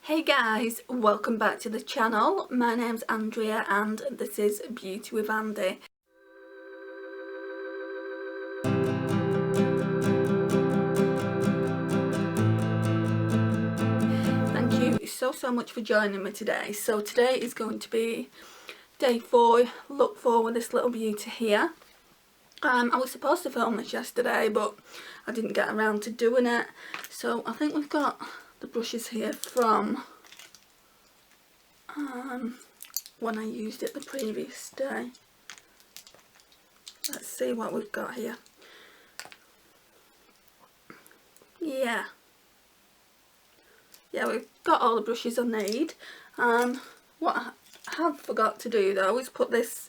Hey guys, welcome back to the channel. My name's Andrea and this is Beauty with Andy. Thank you so much for joining me today. So today is going to be day 4, look for with this little beauty here. I was supposed to film this yesterday but I didn't get around to doing it. So I think we've got the brushes here from when I used it the previous day. Let's see what we've got here. Yeah, we've got all the brushes I need. What I have forgot to do though is put this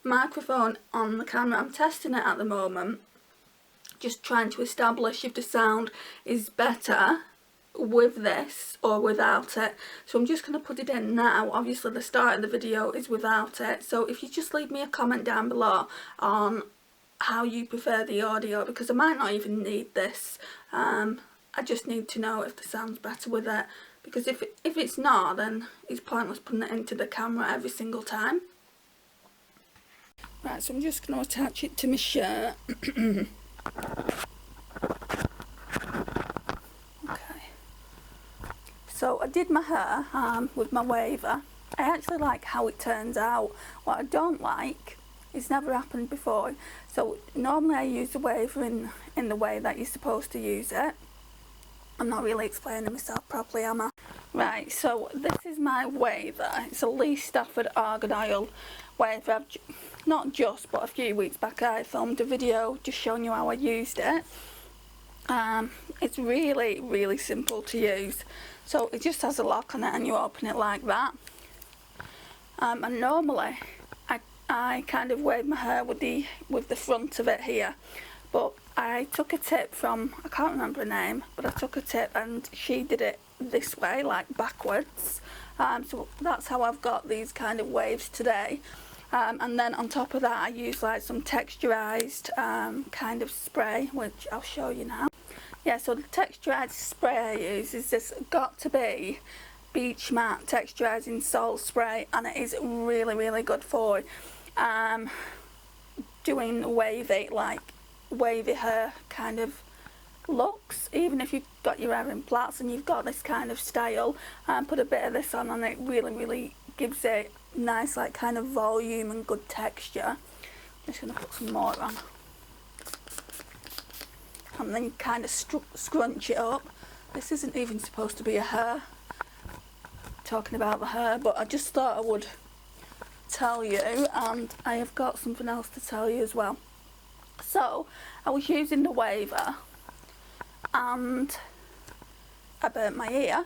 microphone on the camera. I'm testing it at the moment, just trying to establish if the sound is better with this or without it. So I'm just going to put it in now. Obviously the start of the video is without it, so if you just leave me a comment down below on how you prefer the audio, because I might not even need this. I just need to know if the sound's better with it, because if it's not, then it's pointless putting it into the camera every single time. Right, so I'm just going to attach it to my shirt. Okay. So I did my hair with my waver. I actually like how it turns out. What I don't like, it's never happened before. So normally I use the waver in the way that you're supposed to use it. I'm not really explaining myself properly, am I? Right, so this is my waver. It's a Lee Stafford Argan Oil waver. Not just, but a few weeks back I filmed a video just showing you how I used it. It's really simple to use. So it just has a lock on it and you open it like that. And normally I kind of wave my hair with the front of it here, but I took a tip from, I can't remember her name, but I took a tip and she did it this way, like backwards. So that's how I've got these kind of waves today. And then on top of that I use like some texturized kind of spray, which I'll show you now. Yeah, so the texturized spray I use is this Got To Be Beach Matte Texturizing Salt Spray, and it is really good for doing wavy hair kind of looks. Even if you've got your hair in plaits and you've got this kind of style, put a bit of this on and it really gives it nice like kind of volume and good texture. I'm just going to put some more on. And then you kind of scrunch it up. This isn't even supposed to be a hair, talking about the hair, but I just thought I would tell you, and I have got something else to tell you as well. So I was using the waver and I burnt my ear,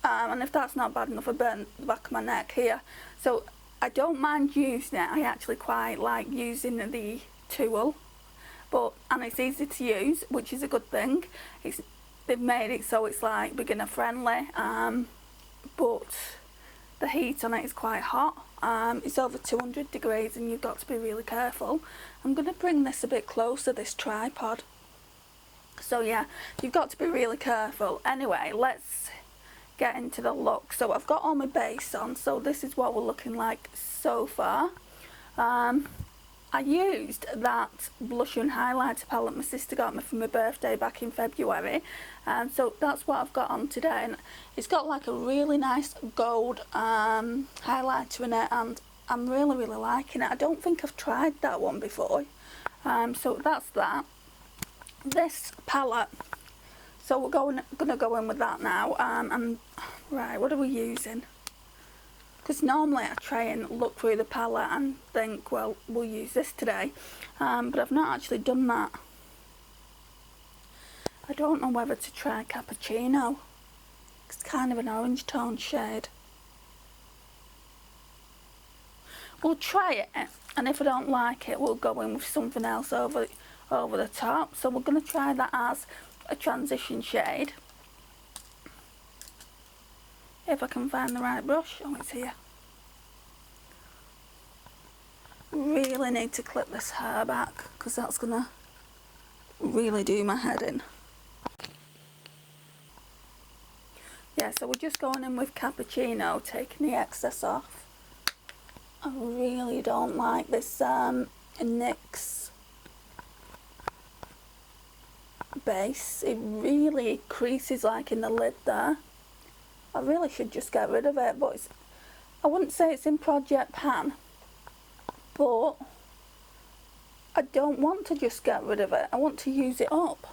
and if that's not bad enough, I burnt the back of my neck here. So I don't mind using it. I actually quite like using the tool, and it's easy to use, which is a good thing. They've made it so it's like beginner friendly, but the heat on it is quite hot. It's over 200 degrees and you've got to be really careful. I'm going to bring this a bit closer, this tripod. So yeah, you've got to be really careful. Anyway, let's get into the look. So I've got all my base on, so this is what we're looking like so far. I used that blusher and highlighter palette my sister got me for my birthday back in February, so that's what I've got on today, and it's got like a really nice gold highlighter in it, and I'm really liking it. I don't think I've tried that one before, so that's that. This palette, so we're gonna go in with that now. And right, what are we using? Because normally I try and look through the palette and think, well, we'll use this today, but I've not actually done that. I don't know whether to try Cappuccino. It's kind of an orange tone shade. We'll try it, and if I don't like it, we'll go in with something else over the top. So we're going to try that as a transition shade. If I can find the right brush. Oh, it's here. Really need to clip this hair back because that's going to really do my head in. Yeah, so we're just going in with Cappuccino, taking the excess off. I really don't like this NYX base. It really creases like in the lid there. I really should just get rid of it, but I wouldn't say it's in Project Pan, but I don't want to just get rid of it. I want to use it up.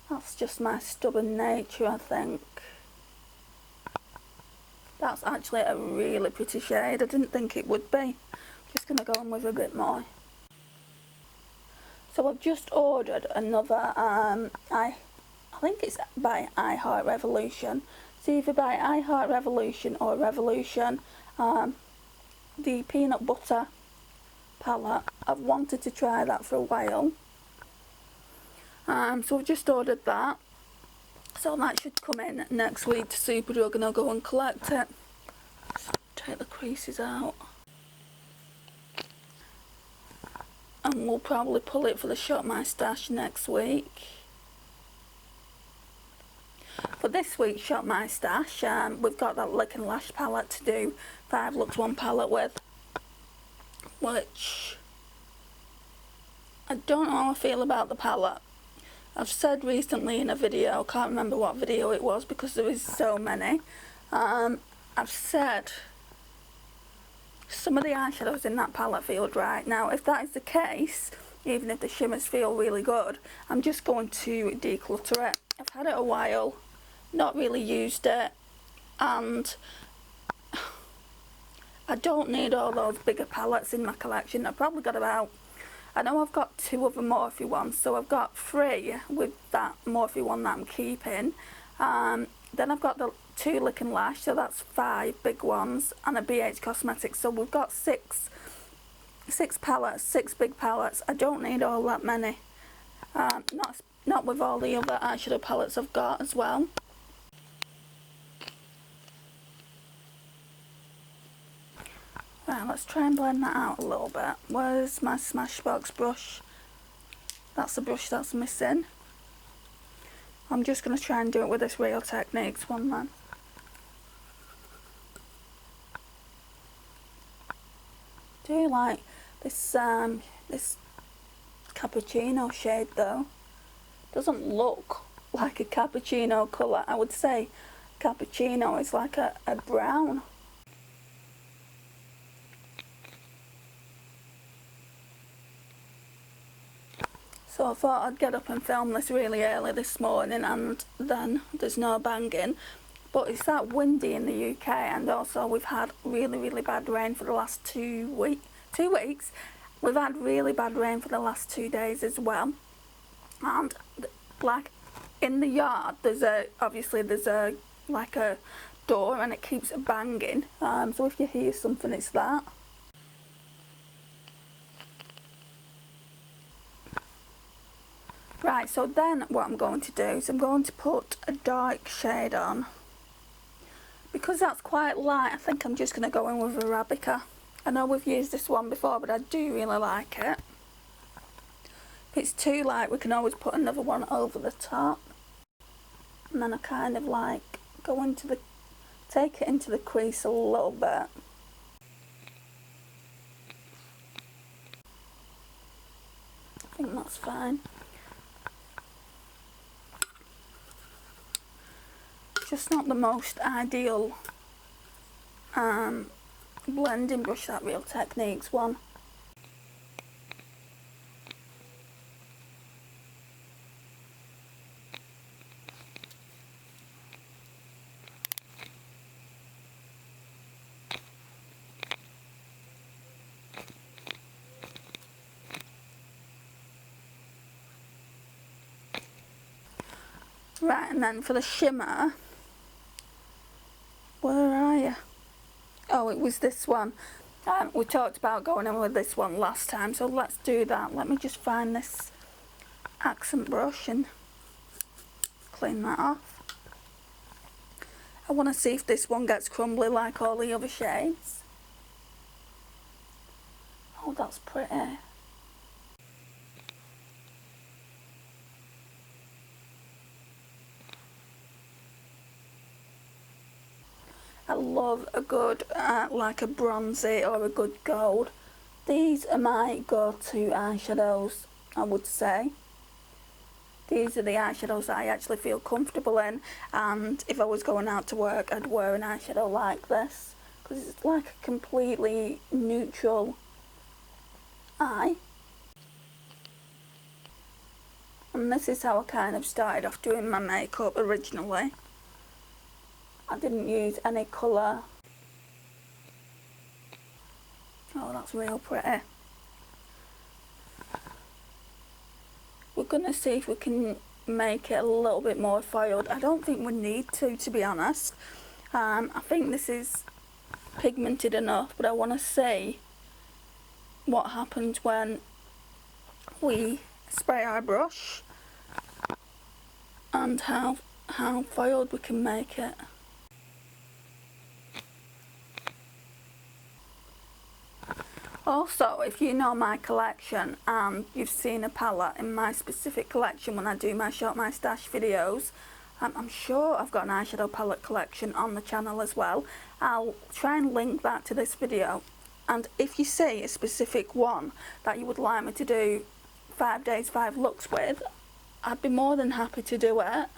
That's just my stubborn nature, I think. That's actually a really pretty shade. I didn't think it would be. Just going to go in with a bit more. So I've just ordered another, I think it's by iHeart Revolution. It's either by iHeart Revolution or Revolution. The peanut butter palette. I've wanted to try that for a while. So I've just ordered that. So that should come in next week to Superdrug and I'll go and collect it. Just take the creases out. And we'll probably pull it for the Shop My Stash next week. For this week's Shop My Stash, we've got that Lick and Lash palette to do 5 looks 1 palette with. Which, I don't know how I feel about the palette. I've said recently in a video, I can't remember what video it was because there is so many. I've said some of the eyeshadows in that palette feel dry. Now, if that is the case, even if the shimmers feel really good, I'm just going to declutter it. I've had it a while, not really used it, and I don't need all those bigger palettes in my collection. I've probably got about, I know I've got 2 of the Morphe ones, so I've got 3 with that Morphe one that I'm keeping. Then I've got the 2 Lick and Lash, so that's 5 big ones, and a BH Cosmetics, so we've got 6 palettes, 6 big palettes. I don't need all that many. Not with all the other eyeshadow palettes I've got as well. Right, let's try and blend that out a little bit. Where's my Smashbox brush? That's the brush that's missing. I'm just going to try and do it with this Real Techniques one then. I do like this this cappuccino shade though. Doesn't look like a cappuccino colour. I would say cappuccino is like a brown. So I thought I'd get up and film this really early this morning, and then there's no banging. But it's that windy in the UK, and also we've had really bad rain for the last 2 weeks. We've had really bad rain for the last 2 days as well. And like in the yard, obviously there's a door, and it keeps banging. So if you hear something, it's that. Right, so then what I'm going to do is I'm going to put a dark shade on. Because that's quite light, I think I'm just going to go in with Arabica. I know we've used this one before, but I do really like it. If it's too light, we can always put another one over the top. And then I kind of like take it into the crease a little bit. I think that's fine. Just not the most ideal blending brush, that Real Techniques one. Right, and then for the shimmer, where are you? Oh, it was this one. We talked about going in with this one last time, so let's do that. Let me just find this accent brush and clean that off. I want to see if this one gets crumbly like all the other shades. Oh, that's pretty. I love a good, like a bronzy or a good gold. These are my go-to eyeshadows, I would say. These are the eyeshadows that I actually feel comfortable in, and if I was going out to work, I'd wear an eyeshadow like this, because it's like a completely neutral eye. And this is how I kind of started off doing my makeup originally. I didn't use any colour. Oh, that's real pretty. We're going to see if we can make it a little bit more foiled. I don't think we need to be honest. I think this is pigmented enough, but I want to see what happens when we spray our brush and how foiled we can make it. Also, if you know my collection and you've seen a palette in my specific collection when I do my Shop My Stash videos, I'm sure I've got an eyeshadow palette collection on the channel as well. I'll try and link that to this video. And if you see a specific one that you would like me to do 5 days, 5 looks with, I'd be more than happy to do it.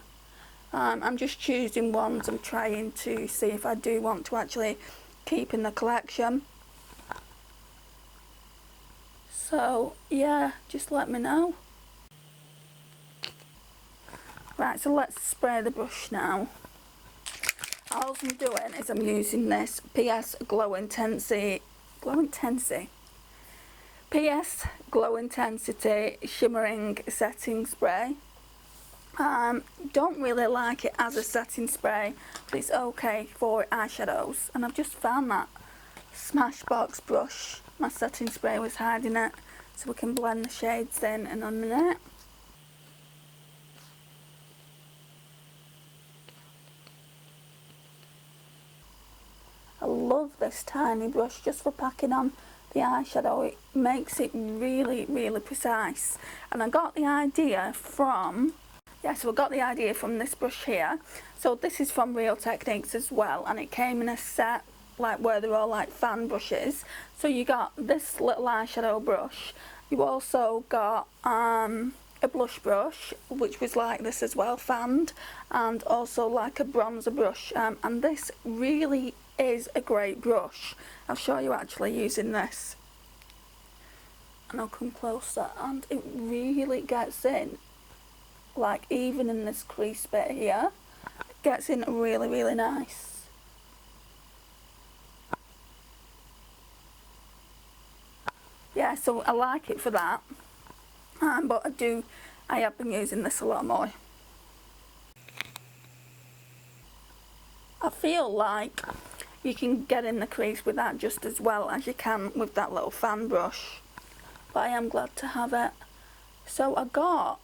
I'm just choosing ones I'm trying to see if I do want to actually keep in the collection. So yeah, just let me know. Right, so let's spray the brush now. All I'm doing is I'm using this PS Glow Intensity Shimmering Setting Spray. Don't really like it as a setting spray, but it's okay for eyeshadows. And I've just found that Smashbox brush. My setting spray was hiding it, so we can blend the shades in a minute. I love this tiny brush just for packing on the eyeshadow. It makes it really, really precise. And I got the idea from, so I got the idea from this brush here. So this is from Real Techniques as well, and it came in a set like where they're all like fan brushes. So you got this little eyeshadow brush. You also got a blush brush, which was like this as well, fanned, and also like a bronzer brush. And this really is a great brush. I'll show you actually using this, and I'll come closer, and it really gets in, like even in this crease bit here, it gets in really, really nice. Yeah, so I like it for that, but I have been using this a lot more. I feel like you can get in the crease with that just as well as you can with that little fan brush, but I am glad to have it. So I got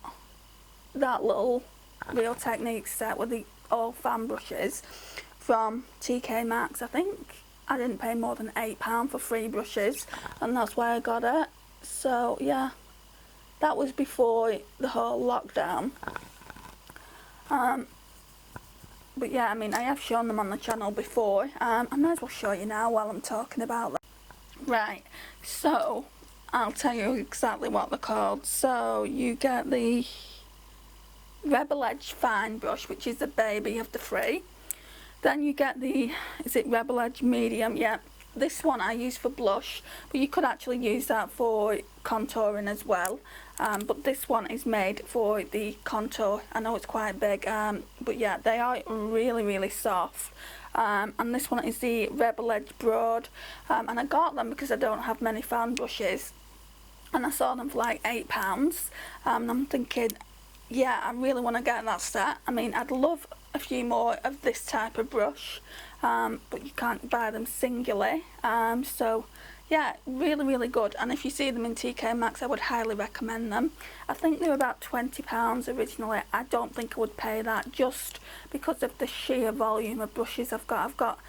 that little Real Techniques set with the all fan brushes from TK Maxx, I think. I didn't pay more than £8 for 3 brushes, and that's why I got it. So yeah, that was before the whole lockdown. But yeah, I mean, I have shown them on the channel before. I might as well show you now while I'm talking about them. Right, so I'll tell you exactly what they're called. So you get the Rebel Edge Fine brush, which is the baby of the 3. Then you get the, is it Rebel Edge Medium? Yeah, this one I use for blush, but you could actually use that for contouring as well. But this one is made for the contour. I know it's quite big, but yeah, they are really, really soft. And this one is the Rebel Edge Broad. And I got them because I don't have many fan brushes. And I saw them for like £8. And I'm thinking, yeah, I really want to get that set. I mean, I'd love a few more of this type of brush, but you can't buy them singly. So yeah, really, really good. And if you see them in TK Maxx, I would highly recommend them. I think they were about £20 originally. I don't think I would pay that just because of the sheer volume of brushes I've got. I've got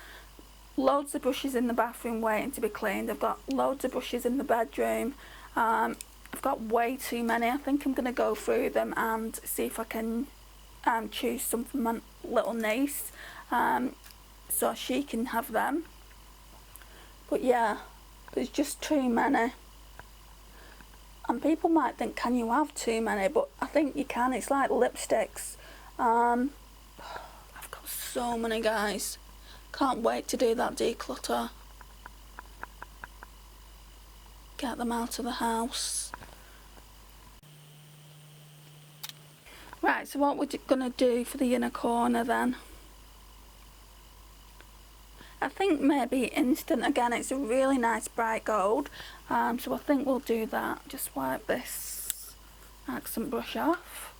loads of brushes in the bathroom waiting to be cleaned. I've got loads of brushes in the bedroom. I've got way too many. I think I'm going to go through them and see if I can choose some for my little niece. so she can have them. But yeah, there's just too many. And people might think, can you have too many? But I think you can. It's like lipsticks. I've got so many, guys. Can't wait to do that declutter. Get them out of the house. Right, so what we're going to do for the inner corner then? I think maybe Instant again. It's a really nice bright gold. So I think we'll do that. Just wipe this accent brush off.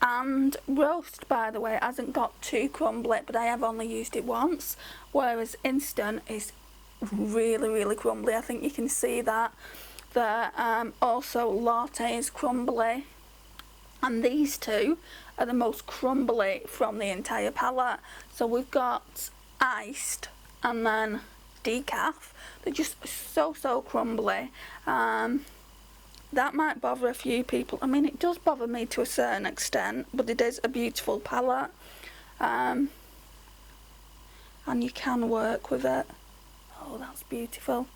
And Roast, by the way, hasn't got too crumbly, but I have only used it once. Whereas Instant is really, really crumbly. I think you can see that. Also, Latte is crumbly. And these two are the most crumbly from the entire palette. So we've got Iced and then Decaf. They're just so crumbly. That might bother a few people. I mean, it does bother me to a certain extent, but it is a beautiful palette. And you can work with it. Oh, that's beautiful.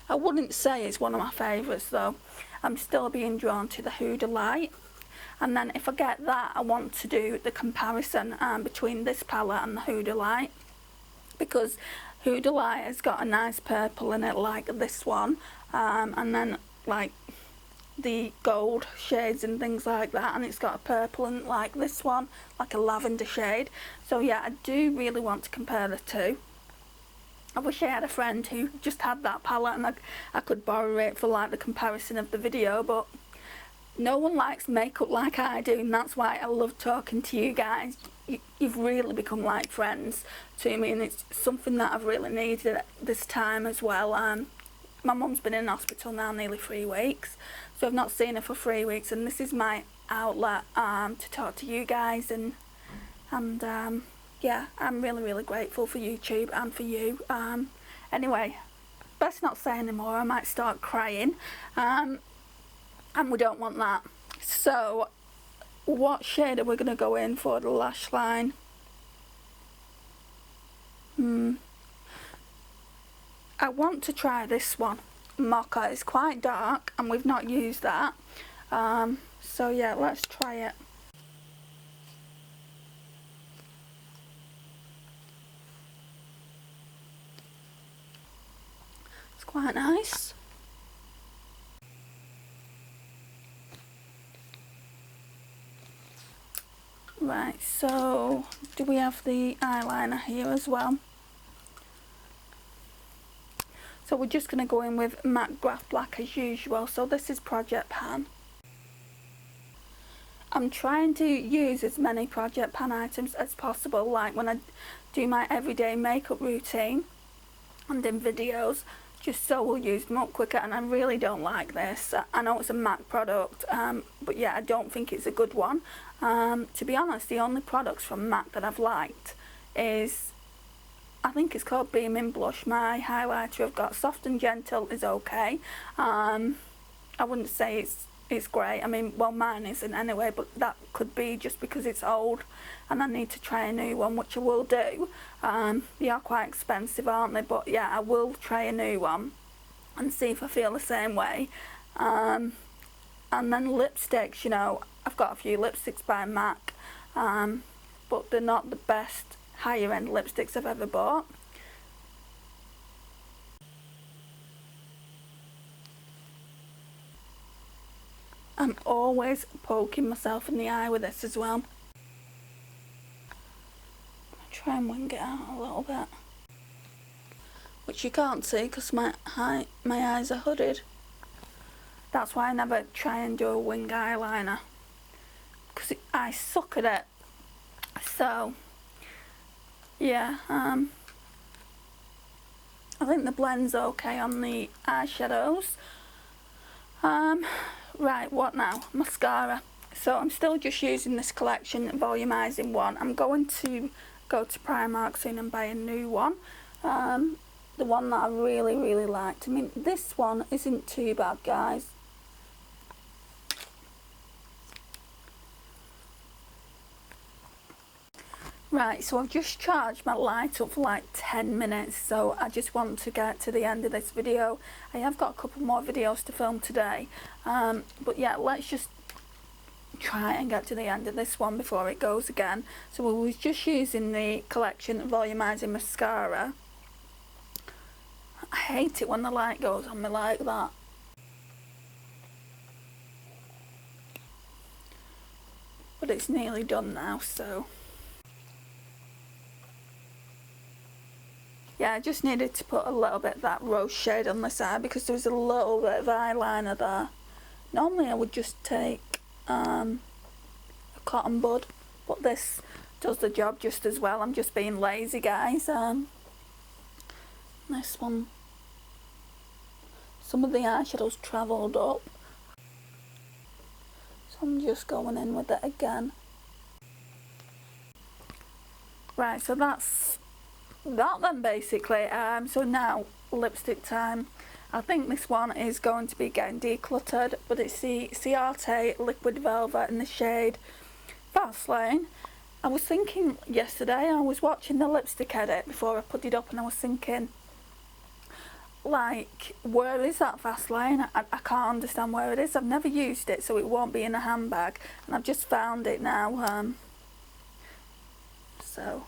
I wouldn't say it's one of my favourites though. I'm still being drawn to the Huda Light. And then if I get that, I want to do the comparison between this palette and the Huda Light. Because Huda Light has got a nice purple in it like this one. And then like the gold shades and things like that. And it's got a purple in like this one, like a lavender shade. So yeah, I do really want to compare the two. I wish I had a friend who just had that palette and I could borrow it for like the comparison of the video, but no one likes makeup like I do, and that's why I love talking to you guys. You've really become like friends to me, and it's something that I've really needed at this time as well. My mum's been in hospital now nearly 3 weeks, so I've not seen her for 3 weeks, and this is my outlet to talk to you guys, and yeah, I'm really grateful for YouTube and for you. Anyway, best not say anymore, I might start crying, and we don't want that. So what shade are we going to go in for the lash line? I want to try this one, Mocha. It's quite dark and we've not used that, so yeah, let's try it. It's quite nice. Right, so do we have the eyeliner here as well? So we're just going to go in with matte graph black as usual. So this is Project Pan. I'm trying to use as many Project Pan items as possible, like when I do my everyday makeup routine and in videos, just so we'll use them up quicker. And I really don't like this. I know it's a MAC product, but yeah, I don't think it's a good one. To be honest, the only products from MAC that I've liked is, I think it's called Beaming Blush. My highlighter I've got Soft and Gentle is okay. I wouldn't say it's great. I mean, well, mine isn't anyway, but that could be just because it's old and I need to try a new one, which I will do. They are quite expensive, aren't they? But yeah, I will try a new one and see if I feel the same way. And then lipsticks, you know, I've got a few lipsticks by MAC, but they're not the best higher end lipsticks I've ever bought. I'm always poking myself in the eye with this as well. I'll try and wing it out a little bit, which you can't see because my eyes are hooded. That's why I never try and do a wing eyeliner, because I suck at it. So yeah, I think the blend's okay on the eyeshadows. Right, what now? Mascara. So I'm still just using this collection volumizing one. I'm going to go to Primark soon and buy a new one. The one that I really liked. I mean, this one isn't too bad, guys. Right, so I've just charged my light up for like 10 minutes, so I just want to get to the end of this video. I have got a couple more videos to film today, but yeah, let's just try and get to the end of this one before it goes again. So we was just using the Collection Volumizing Mascara. I hate it when the light goes on me like that. But it's nearly done now, so yeah, I just needed to put a little bit of that rose shade on the side because there was a little bit of eyeliner there. Normally I would just take a cotton bud, but this does the job just as well. I'm just being lazy, guys. This one, some of the eyeshadows travelled up, so I'm just going in with it again. Right, so that's that then basically. So now lipstick time. I think this one is going to be getting decluttered, but it's the Ciate Liquid Velvet in the shade Fast Lane. I was thinking yesterday, I was watching the lipstick edit before I put it up, and I was thinking, like, where is that Fast Lane? I can't understand where it is. I've never used it, so it won't be in a handbag, and I've just found it now. So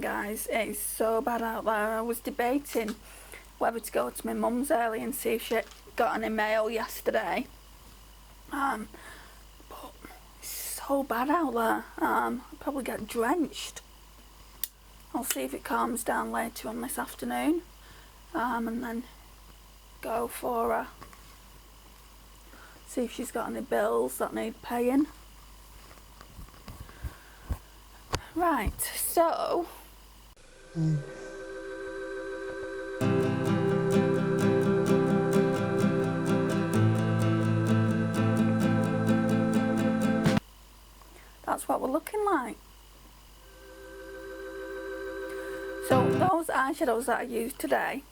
guys, it's so bad out there. I was debating whether to go to my mum's early and see if she got any mail yesterday, but it's so bad out there. I'll probably get drenched. I'll see if it calms down later on this afternoon, and then go for her, see if she's got any bills that need paying. Right, so that's what we're looking like. So those eyeshadows that I used today,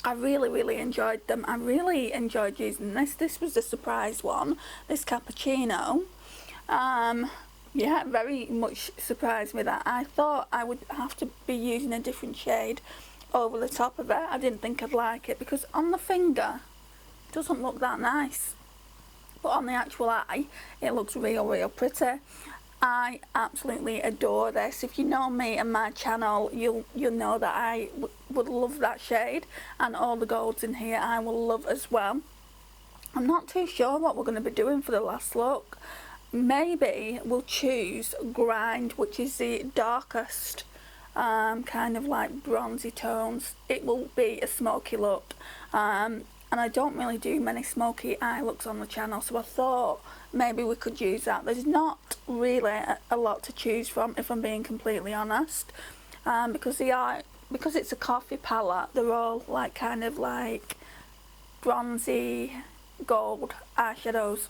I really enjoyed them. I really enjoyed using this. This was the surprise one, this cappuccino. Yeah, very much surprised me that. I thought I would have to be using a different shade over the top of it. I didn't think I'd like it because on the finger it doesn't look that nice, but on the actual eye it looks real pretty. I absolutely adore this. If you know me and my channel, you'll know that I would love that shade, and all the golds in here I will love as well. I'm not too sure what we're going to be doing for the last look. Maybe we'll choose Grind, which is the darkest kind of like bronzy tones. It will be a smoky look, and I don't really do many smoky eye looks on the channel, so I thought maybe we could use that. There's not really a lot to choose from, if I'm being completely honest, because it's a coffee palette, they're all like kind of like bronzy gold eyeshadows.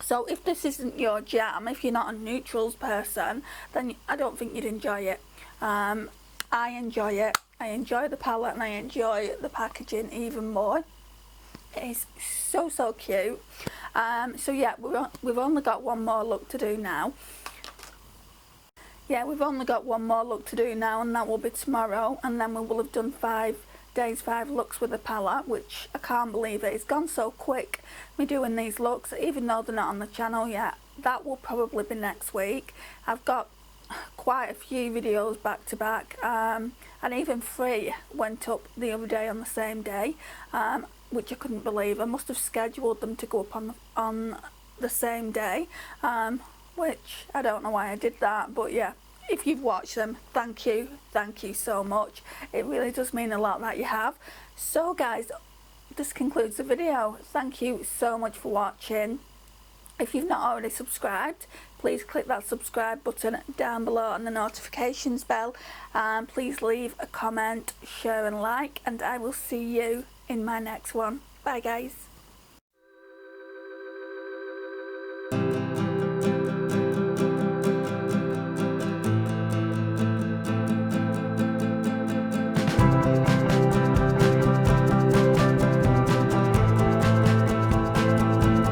So if this isn't your jam, if you're not a neutrals person, then I don't think you'd enjoy it. I enjoy it. I enjoy the palette, and I enjoy the packaging even more. It is so cute. So yeah, we've only got one more look to do now. Yeah, we've only got one more look to do now, and that will be tomorrow, and then we will have done 5 days, 5 looks with the palette, which I can't believe it. It's gone so quick, me doing these looks, even though they're not on the channel yet. That will probably be next week. I've got quite a few videos back to back, and even 3 went up the other day on the same day, which I couldn't believe. I must have scheduled them to go up on the same day, which I don't know why I did that, but yeah. If you've watched them, thank you so much. It really does mean a lot that you have. So guys, this concludes the video. Thank you so much for watching. If you've not already subscribed, please click that subscribe button down below and the notifications bell, and please leave a comment, share and like, and I will see you in my next one. Bye guys.